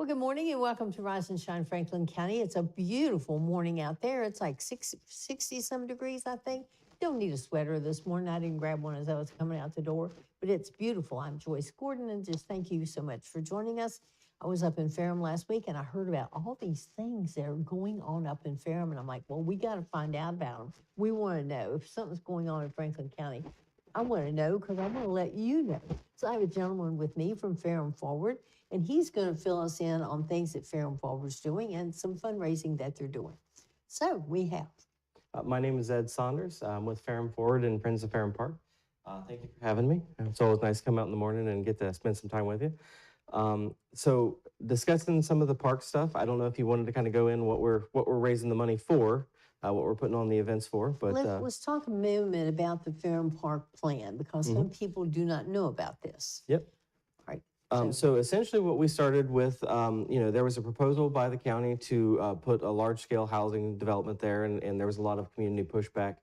Well, good morning and welcome to Rise and Shine Franklin County. It's a beautiful morning out there. It's like 60 some degrees, I think. Don't need a sweater this morning. I didn't grab one as I was coming out the door, but it's beautiful. I'm Joyce Gordon, and just thank you so much for joining us. I was up in Ferrum last week and I heard about all these things that are going on up in Ferrum, and I'm like, well, we got to find out about them. We want to know if something's going on in Franklin County. I want to know because I want to let you know. So I have a gentleman with me from Ferrum Forward, and he's going to fill us in on things that Ferrum Forward's doing and some fundraising that they're doing. So we have. My name is Ed Saunders. I'm with Ferrum Forward and Friends of Ferrum Park. Thank you for having me. It's always nice to come out in the morning and get to spend some time with you. So discussing some of the park stuff, I don't know if you wanted to kind of go in what we're raising the money for, what we're putting on the events for. But let's talk a moment about the Ferrum Park plan, because some people do not know about this. Yep. Right. So essentially what we started with, there was a proposal by the county to put a large-scale housing development there, and there was a lot of community pushback.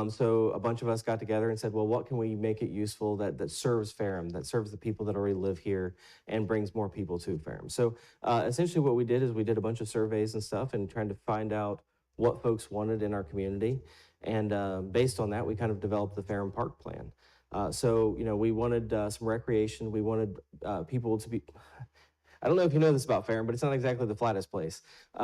So a bunch of us got together and said, well, what can we make it useful that serves Ferrum, that serves the people that already live here and brings more people to Ferrum? So essentially what we did is we did a bunch of surveys and stuff and trying to find out what folks wanted in our community. And based on that, we kind of developed the Ferrum Park plan. We wanted some recreation. We wanted people to be, I don't know if you know this about Ferrum, but it's not exactly the flattest place.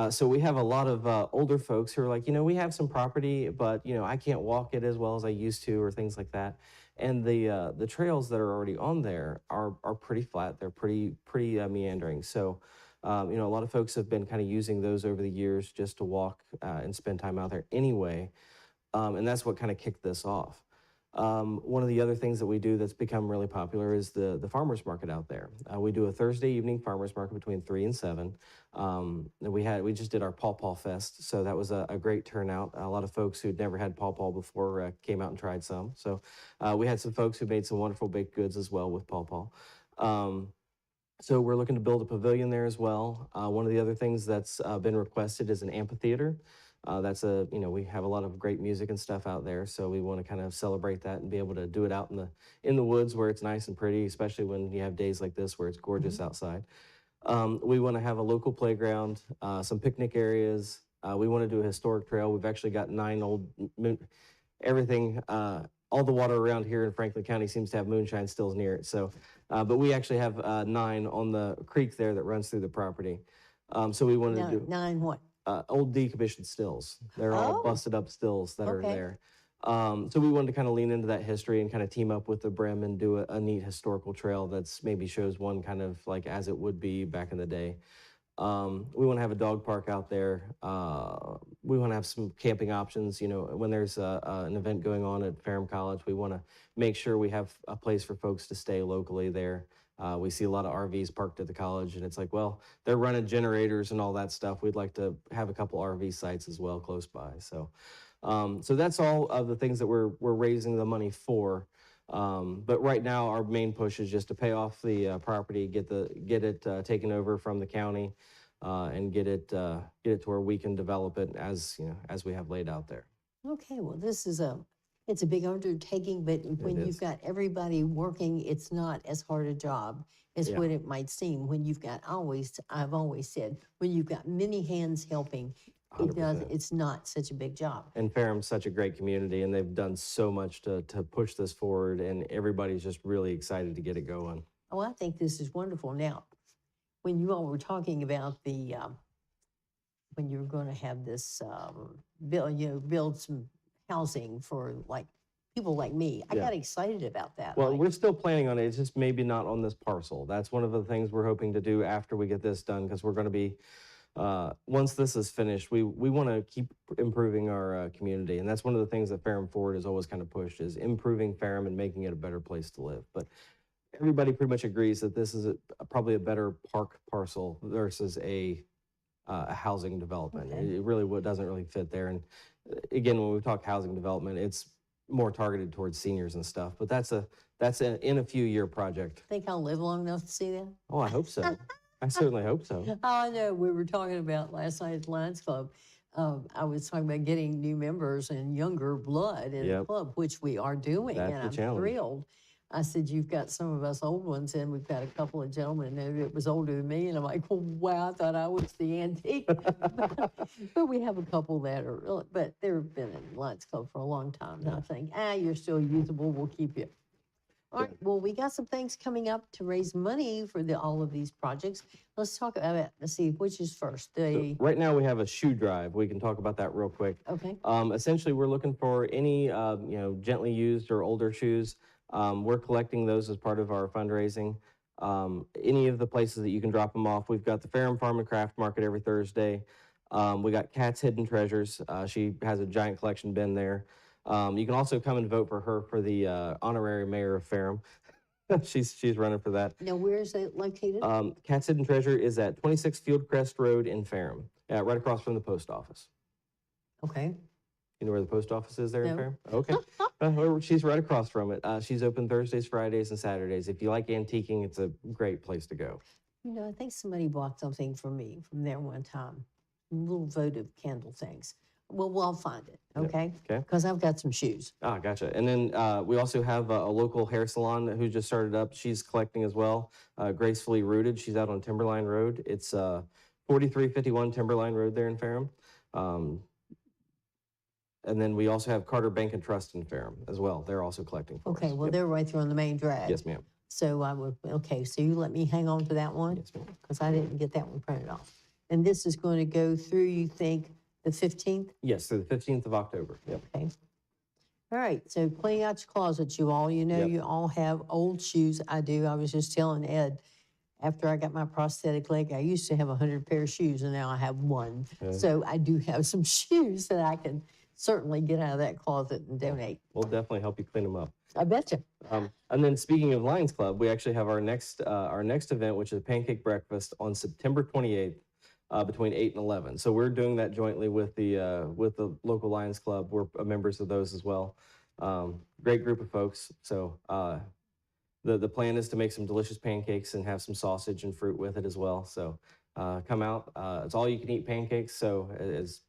So we have a lot of older folks who are like, we have some property, but, I can't walk it as well as I used to, or things like that. And the trails that are already on there are pretty flat. They're pretty meandering. So, a lot of folks have been kind of using those over the years just to walk and spend time out there anyway. And that's what kind of kicked this off. One of the other things that we do that's become really popular is the farmers market out there. We do a Thursday evening farmers market between 3 and 7. We just did our Paw Paw Fest, so that was a great turnout. A lot of folks who'd never had Paw Paw before came out and tried some. So we had some folks who made some wonderful baked goods as well with Paw Paw. So we're looking to build a pavilion there as well. One of the other things that's been requested is an amphitheater. We have a lot of great music and stuff out there, so we want to kind of celebrate that and be able to do it out in the woods where it's nice and pretty, especially when you have days like this where it's gorgeous outside. We want to have a local playground, some picnic areas. We want to do a historic trail. We've actually got 9 old, everything, all the water around here in Franklin County seems to have moonshine stills near it. So, but we actually have 9 on the creek there that runs through the property. So we wanted to do 9 what? Old decommissioned stills. They're all busted up stills that are there. So we wanted to kind of lean into that history and kind of team up with the Brim and do a neat historical trail that's maybe shows one kind of like as it would be back in the day. We want to have a dog park out there. We want to have some camping options. When there's an event going on at Ferrum College, we want to make sure we have a place for folks to stay locally there. We see a lot of RVs parked at the college, and it's like, well, they're running generators and all that stuff. We'd like to have a couple RV sites as well close by. So that's all of the things that we're raising the money for. But right now, our main push is just to pay off the property, get it taken over from the county, and get it to where we can develop it as we have laid out there. Okay, well, it's a big undertaking, but when you've got everybody working, it's not as hard a job as what it might seem. When you've got I've always said, when you've got many hands helping, it's not such a big job. And Ferrum's such a great community, and they've done so much to push this forward, and everybody's just really excited to get it going. Oh, I think this is wonderful. Now, when you all were talking about when you were going to have this build some housing for people like me, I got excited about that. Well, we're still planning on it. It's just maybe not on this parcel. That's one of the things we're hoping to do after we get this done, because we're going to be, once this is finished, we want to keep improving our community. And that's one of the things that Ferrum Forward has always kind of pushed, is improving Ferrum and making it a better place to live. But everybody pretty much agrees that this is probably a better park parcel versus a housing development. Okay. It really doesn't really fit there. And again, when we talk housing development, it's more targeted towards seniors and stuff. But that's in a few year project. Think I'll live long enough to see that? Oh, I hope so. I certainly hope so. Oh, I know. We were talking about last night at the Lions Club. I was talking about getting new members and younger blood in the club, which we are doing, That's and the I'm challenge. thrilled. I said, you've got some of us old ones, and we've got a couple of gentlemen that was older than me, and I'm like, well, wow, I thought I was the antique. But we have a couple that are, but they've been in Lions Club for a long time, and I think, you're still usable, we'll keep you. All right, well, we got some things coming up to raise money for all of these projects. Let's talk about it. Let's see, which is first? So right now we have a shoe drive. We can talk about that real quick. Okay. Essentially, we're looking for any gently used or older shoes. We're collecting those as part of our fundraising. Any of the places that you can drop them off. We've got the Fairham Farm and Craft Market every Thursday. We got Kat's Hidden Treasures. She has a giant collection bin there. You can also come and vote for her for the honorary mayor of Fairham. she's running for that. Now, where is it located? Kat's Hidden Treasure is at 26 Fieldcrest Road in Fairham, right across from the post office. Okay. You know where the post office is there in No. Fairham? Okay. She's right across from it. She's open Thursdays, Fridays, and Saturdays. If you like antiquing, it's a great place to go. I think somebody bought something for me from there one time. Little votive candle things. Well, we'll find it, okay? Okay. Because I've got some shoes. Gotcha. And then we also have a local hair salon who just started up. She's collecting as well. Gracefully Rooted. She's out on Timberline Road. It's 4351 Timberline Road there in Fairham. And then we also have Carter Bank and Trust in Fairham as well. They're also collecting for us. Okay, well, Yep. they're right there on the main drag. Yes, ma'am. So so you let me hang on to that one? Yes, ma'am. Because I didn't get that one printed off. And this is going to go through, you think, the 15th? Yes, through the 15th of October. Yep. Okay. All right, so clean out your closet, you all. Yep. You all have old shoes. I do. I was just telling Ed, after I got my prosthetic leg, I used to have 100 pair of shoes, and now I have one. Okay. So I do have some shoes that I can certainly get out of that closet and donate. We'll definitely help you clean them up. I betcha. And then speaking of Lions Club, we actually have our next event, which is Pancake Breakfast on September 28th between 8 and 11. So we're doing that jointly with the local Lions Club. We're members of those as well. Great group of folks. So the plan is to make some delicious pancakes and have some sausage and fruit with it as well. So come out. It's all you can eat pancakes. So it's,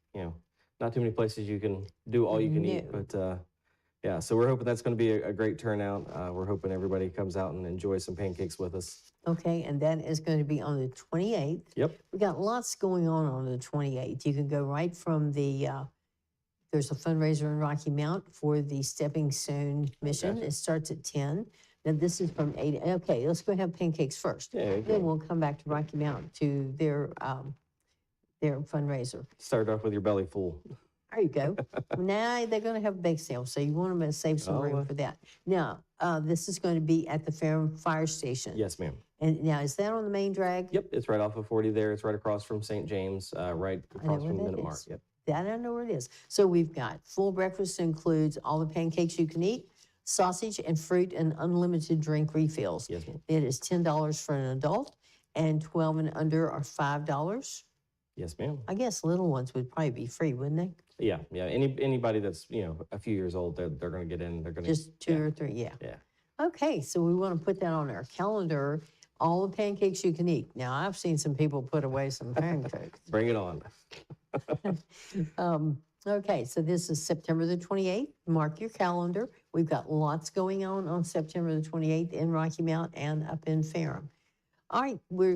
not too many places you can do all you can eat, but yeah, so we're hoping that's going to be a great turnout. We're hoping everybody comes out and enjoys some pancakes with us. Okay, and that is going to be on the 28th. Yep. We got lots going on the 28th. You can go right from there's a fundraiser in Rocky Mount for the Stepping Stone Mission. Gotcha. It starts at 10. Now this is from 8. Okay, let's go have pancakes first. Yeah, Then we'll come back to Rocky Mount to their fundraiser. Start off with your belly full. There you go. Now they're going to have a bake sale, so you want to save some room for that. Now, this is going to be at the Fairham Fire Station. Yes, ma'am. And now, is that on the main drag? Yep, it's right off of 40 there. It's right across from St. James, right across from the Minute Mart. Yep. That I know where it is. So we've got full breakfast includes all the pancakes you can eat, sausage and fruit, and unlimited drink refills. Yes, ma'am. It is $10 for an adult, and 12 and under are $5. Yes, ma'am. I guess little ones would probably be free, wouldn't they? Yeah. Anybody that's a few years old, they're going to get in. They're going to Just two or three, yeah. Yeah. Okay, so we want to put that on our calendar. All the pancakes you can eat. Now, I've seen some people put away some pancakes. Bring it on. Okay, so this is September the 28th. Mark your calendar. We've got lots going on September the 28th in Rocky Mount and up in Fairham. All right, we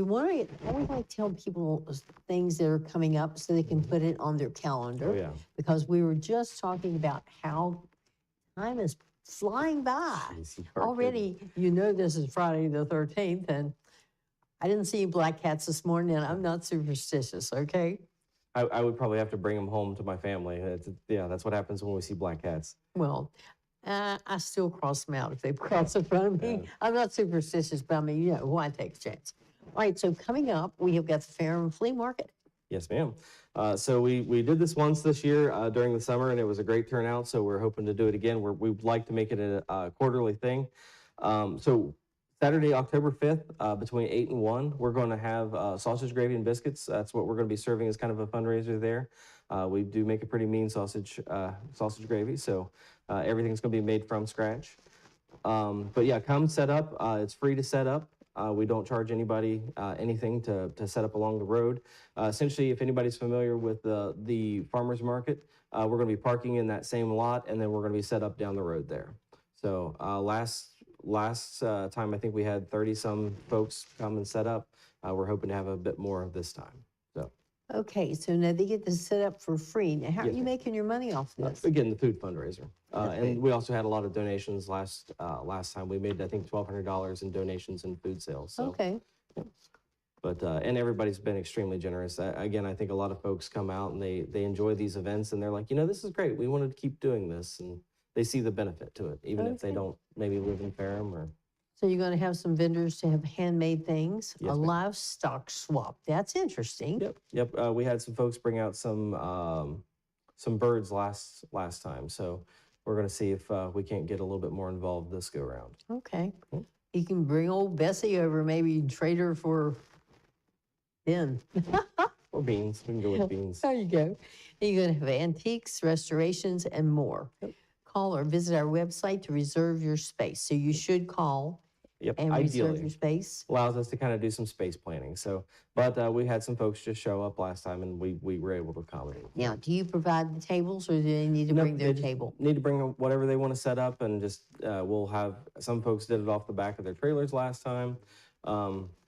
want to always like tell people things that are coming up so they can put it on their calendar. Oh, yeah. Because we were just talking about how time is flying by. Jeez, you are Already, this is Friday the 13th, and I didn't see black cats this morning, and I'm not superstitious, okay? I would probably have to bring them home to my family. That's what happens when we see black cats. Well, I still cross them out if they cross in front of me. Yeah. I'm not superstitious, but I mean, why take a chance? All right, so coming up, we have got the Fairham Flea Market. Yes, ma'am. So we did this once this year during the summer, and it was a great turnout. So we're hoping to do it again. We'd like to make it a quarterly thing. So Saturday, October 5th, between 8 and 1, we're going to have sausage gravy and biscuits. That's what we're going to be serving as kind of a fundraiser there. We do make a pretty mean sausage gravy, so everything's going to be made from scratch. But yeah, come set up. It's free to set up. We don't charge anybody anything to set up along the road. Essentially, if anybody's familiar with the farmer's market, we're going to be parking in that same lot, and then we're going to be set up down the road there. So last time I think we had 30 some folks come and set up. We're hoping to have a bit more this time. So Okay, so now they get to set up for free. Now, how are Yes, you ma'am. making your money off this? Again, the food fundraiser, The and food. we also had a lot of donations last time. We made I think $1,200 in donations and food sales. So. Okay, But and everybody's been extremely generous. Again, I think a lot of folks come out and they enjoy these events and they're like, this is great. We wanted to keep doing this, and they see the benefit to it, even if they Okay. don't maybe live in Ferrum or. so you're gonna have some vendors to have handmade things, a Yes, ma'am. livestock swap. That's interesting. Yep. We had some folks bring out some birds last time, so we're gonna see if we can't get a little bit more involved this go around. Okay. Cool. You can bring old Bessie over, maybe trade her for Ben. Or beans. We can go with beans. There you go. You're going to have antiques, restorations, and more. Call or visit our website to reserve your space. So you should call Yep. and reserve Ideally. your space. Allows us to kind of do some space planning. So, but we had some folks just show up last time, and we were able to accommodate. Now, do you provide the tables, or do they need to Nope, bring their they just table? Need to bring whatever they want to set up, and just we'll have some folks did it off the back of their trailers last time.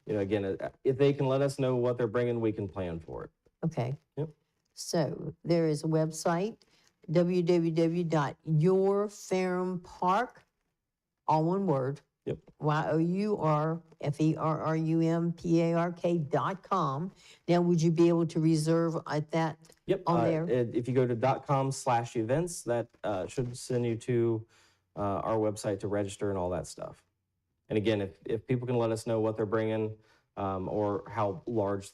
Again, if they can let us know what they're bringing, we can plan for it. Okay. Yep. So there is a website, www.yourferrumpark, all one word. Yep. YOURFERRUMPARK.com. Now, would you be able to reserve at that? Yep. On there? If you go to .com/events, that should send you to our website to register and all that stuff. And again, if people can let us know what they're bringing or how large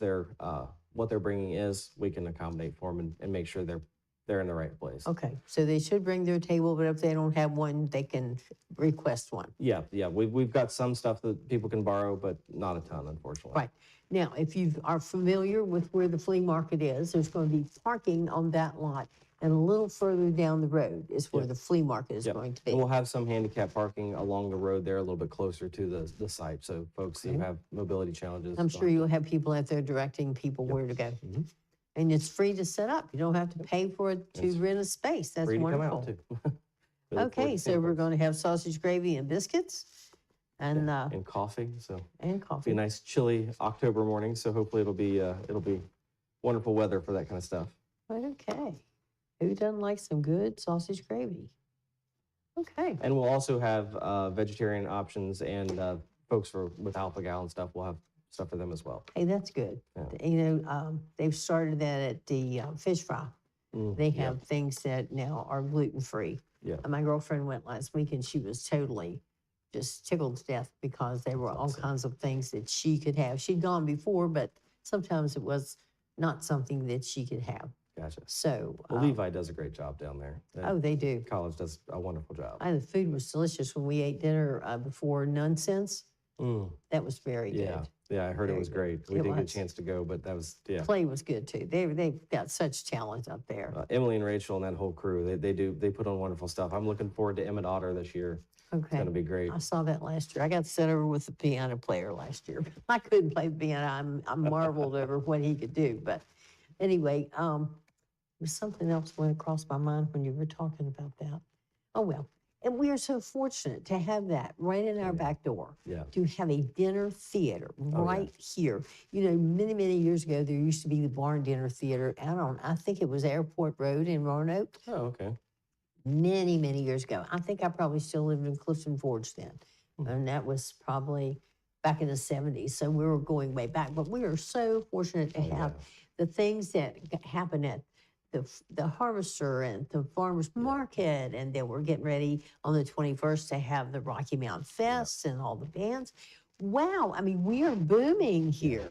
what they're bringing is, we can accommodate for them and make sure they're in the right place. Okay, so they should bring their table, but if they don't have one, they can request one. Yeah. We've got some stuff that people can borrow, but not a ton, unfortunately. Right. Now, if you are familiar with where the flea market is, there's going to be parking on that lot. And a little further down the road is where Yep. the flea market is Yep. going to be. And we'll have some handicap parking along the road there, a little bit closer to the site, so folks who have mobility challenges. I'm sure you'll have people out there directing people where to go. Mhm. And it's free to set up. You don't have to pay for it to It's rent a space. That's Free to come wonderful. out too. We look forward Okay, to so seeing we're folks. going to have sausage gravy and biscuits and And coffee, so and be a coffee. nice chilly October morning, so hopefully it'll be wonderful weather for that kind of stuff. Okay. Who doesn't like some good sausage gravy? Okay. And we'll also have vegetarian options, and folks with alpha-gal and stuff, we'll have stuff for them as well. Hey, that's good. Yeah. They've started that at the fish fry. They Yeah. have things that now are gluten-free. Yeah. And my girlfriend went last week and she was totally just tickled to death because there were all awesome. kinds of things that she could have. She'd gone before, but sometimes it was not something that she could have. Gotcha. So, Well, Levi does a great job down there. oh, they do. College does a wonderful job. The food was delicious when we ate dinner before Nonsense. Mm, That was very yeah, good. yeah, I heard it Very was good. great. We It didn't get a was. chance to go, but that was, yeah. Play was good too. They've got such talent up there. Emily and Rachel and that whole crew, they put on wonderful stuff. I'm looking forward to Emmett Otter this year. It's Okay. gonna be great. I saw that last year. I got set over with the piano player last year. I couldn't play the piano. I marveled over what he could do. But anyway, there's something else went across my mind when you were talking about that. Oh, well. And we are so fortunate to have that right in our back door, Yeah. to have a dinner theater yeah. right here. You know, many, many years ago, there used to be the Barn Dinner Theater out on, I think it was Airport Road in Roanoke. Oh, okay. Many, many years ago. I think I probably still lived in Clifton Forge then. And that was probably back in the 70s. So we were going way back. But we are so fortunate to have the things that happen at the harvester and the farmer's market. And then we're getting ready on the 21st to have the Rocky Mountain Fest and all the bands. Wow. I mean, we are booming here.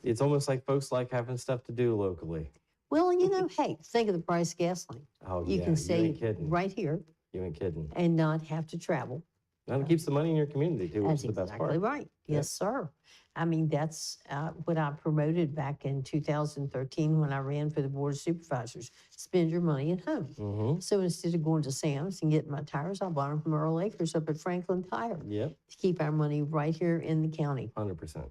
It's almost like folks like having stuff to do locally. Well, you know, hey, think of the price of gasoline. Oh, You yeah, can you stay ain't kidding. right here You ain't kidding. and not have to travel. And it keeps the money in your community too, which That's is the best exactly part. right. Yes, sir. I mean, that's what I promoted back in 2013 when I ran for the Board of Supervisors. Spend your money at home. Mm-hmm. So instead of going to Sam's and getting my tires, I bought them from Earl Acres up at Franklin Tire Yep, to keep our money right here in the county. 100%.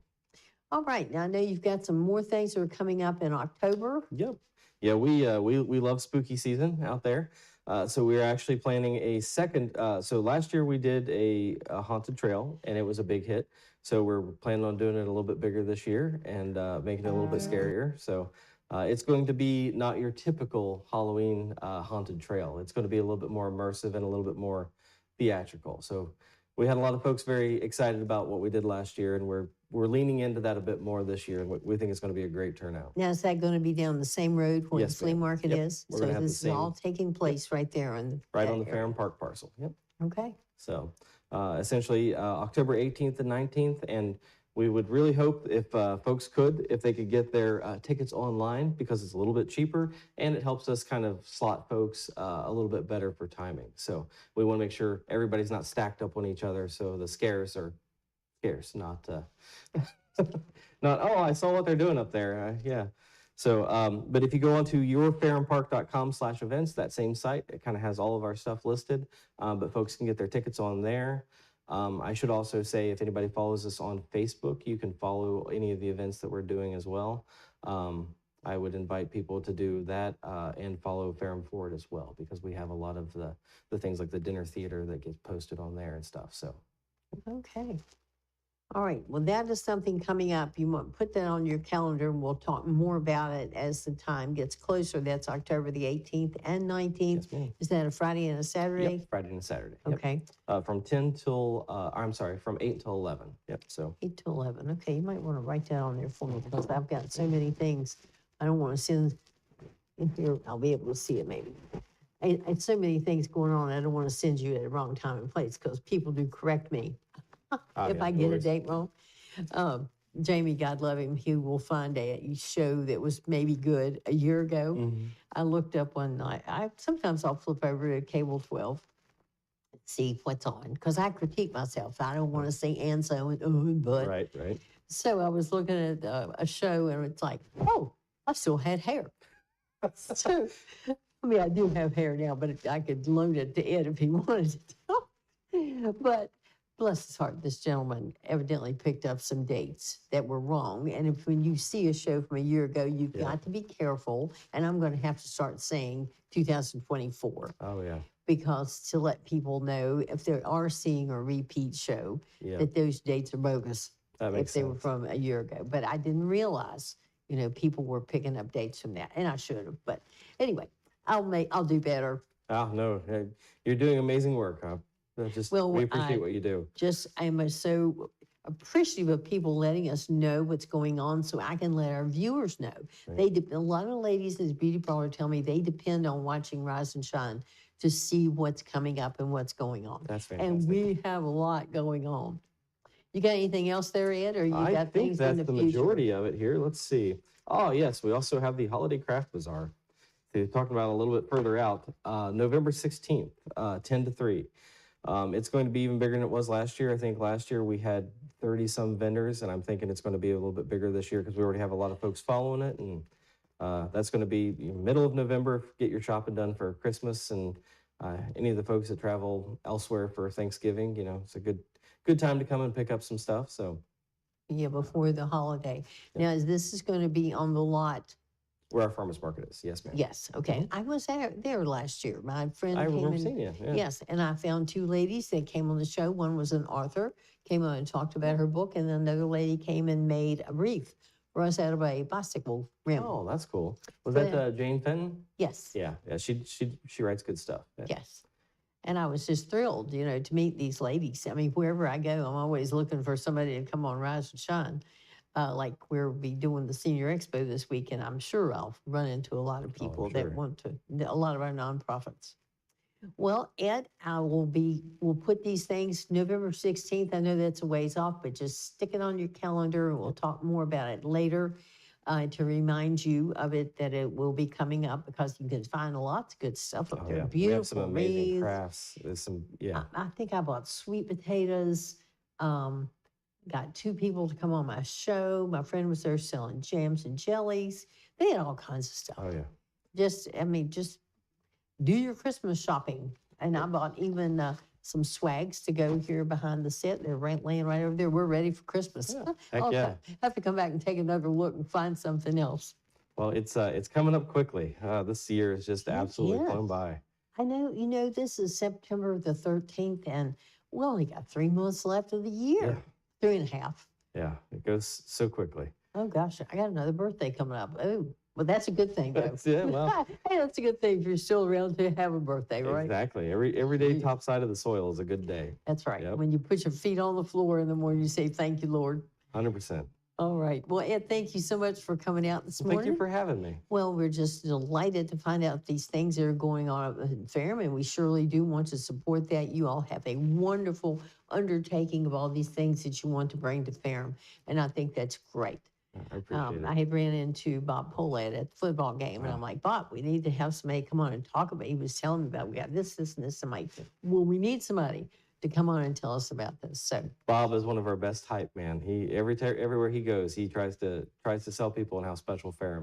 All right. Now, I know you've got some more things that are coming up in October. Yep. Yeah, we love spooky season out there. So we're actually planning a second. So last year we did a haunted trail, and it was a big hit. So we're planning on doing it a little bit bigger this year and making it a little bit scarier. So it's going to be not your typical Halloween haunted trail. It's going to be a little bit more immersive and a little bit more theatrical. So we had a lot of folks very excited about what we did last year, and we're leaning into that a bit more this year. And we think it's going to be a great turnout. Now, is that going to be down the same road where the Yes, flea ma'am. market Yep. is? We're So gonna have the this is all same- taking place right there Right that on the area. Fair and Park parcel. Yep. Okay. So essentially October 18th and 19th. And we would really hope if folks could, if they could get their tickets online because it's a little bit cheaper and it helps us kind of slot folks a little bit better for timing. So we want to make sure everybody's not stacked up on each other. So the scares are scarce, not, not, oh, I saw what they're doing up there. Yeah. So, but if you go onto yourfairandpark.com/events, that same site, it kind of has all of our stuff listed, but folks can get their tickets on there. I should also say, if anybody follows us on Facebook, you can follow any of the events that we're doing as well. I would invite people to do that and follow Fair and Forward as well, because we have a lot of the things like the dinner theater that gets posted on there and stuff. So, Okay. All right. Well, that is something coming up. You want to put that on your calendar, and we'll talk more about it as the time gets closer. That's October the 18th and 19th. yes, ma'am. Is that a Friday and a Saturday? Yep, Friday and Saturday. Yep. Okay. From 10 till, I'm sorry, from 8 till 11. Yep, so. 8 to 11. Okay, you might want to write that on there for me because I've got so many things. I don't want to send in here. I'll be able to see it maybe. And so many things going on. I don't want to send you at the wrong time and place because people do correct me if yeah, I get a always. date wrong. Jamie, God love him, he will find a show that was maybe good a year ago. Mhm. I looked up one night. Sometimes I'll flip over to Cable 12 and see what's on because I critique myself. I don't want to say and so and but. Right, right. So I was looking at a show and it's like, oh, I still had hair. So, I mean, I do have hair now, but I could loan it to Ed if he wanted it. But bless his heart, this gentleman evidently picked up some dates that were wrong. And if when you see a show from a year ago, you've Yeah. got to be careful. And I'm going to have to start saying 2024 Oh, yeah. because to let people know if they are seeing a repeat show, Yeah, that those dates are bogus that makes if they were sense. from a year ago. But I didn't realize, people were picking up dates from that, and I should have. But anyway, I'll do better. Oh, no, you're doing amazing work, huh? Well, We appreciate I- what you do. I am so appreciative of people letting us know what's going on, so I can let our viewers know. Right. A lot of ladies in the beauty parlor tell me they depend on watching Rise and Shine to see what's coming up and what's going on. That's And fantastic. we have a lot going on. You got anything else there, Ed, or you I got think things that's in the the future? majority of it here. Let's see. Oh, yes, we also have the Holiday Craft Bazaar. So talking about a little bit further out, November 16th, 10 to 3. It's going to be even bigger than it was last year. I think last year we had 30-some vendors, and I'm thinking it's going to be a little bit bigger this year because we already have a lot of folks following it. And that's going to be middle of November. Get your shopping done for Christmas, and any of the folks that travel elsewhere for Thanksgiving, it's a good time to come and pick up some stuff. So Yeah, before the holiday. Now, this is going to be on the lot? where our farmers market is, yes, ma'am. Yes, okay. I was there last year. My friend I came remember in. seeing you. Yeah. Yes, and I found two ladies that came on the show. One was an author, came on and talked about her book, and then another lady came and made a wreath for us out of a bicycle rim. Oh, that's cool. Was So that Jane Fenton? Yes, Yeah, yeah. She writes good stuff. Yeah. yes. And I was just thrilled, to meet these ladies. I mean, wherever I go, I'm always looking for somebody to come on Rise and Shine. Like we'll be doing the Senior Expo this week, and I'm sure I'll run into a lot of people that sure. want to, a lot of our nonprofits. Well, Ed, we'll put these things November 16th. I know that's a ways off, but just stick it on your calendar and we'll talk more about it later to remind you of it, that it will be coming up because you can find lots of good stuff up Oh, there. yeah. Beautiful We have some amazing wreaths. crafts. There's some, yeah. I think I bought sweet potatoes. Got two people to come on my show. My friend was there selling jams and jellies. They had all kinds of stuff. Oh, yeah. Just do your Christmas shopping. And I bought even some swags to go here behind the set. They're laying right over there. We're ready for Christmas. Yeah. Heck I'll yeah. have to come back and take another look and find something else. Well, it's coming up quickly. This year is just Heck absolutely yes. flown by. I know, this is September the 13th, and we only got 3 months left of the year. 3.5. Yeah, it goes so quickly. Oh gosh, I got another birthday coming up. Oh, well, that's a good thing, though. That's it. Well, Hey, that's a good thing if you're still around to have a birthday, right? exactly. Every day Yeah. top side of the soil is a good day. That's right. Yep. When you put your feet on the floor in the morning, you say, "Thank you, Lord." 100%. All right. Well, Ed, thank you so much for coming out this Well, thank you morning. for having me. Well, we're just delighted to find out these things that are going on at the farm, and we surely do want to support that. You all have a wonderful undertaking of all these things that you want to bring to farm, and I think that's great. I appreciate I it. had ran into Bob Polette at the football game, and I'm like, Bob, we need to have somebody come on and talk about. He was telling me about we got this, and this. I'm like, well, we need somebody to come on and tell us about this. So Bob is one of our best hype man. He everywhere he goes, he tries to sell people on how special Ferrum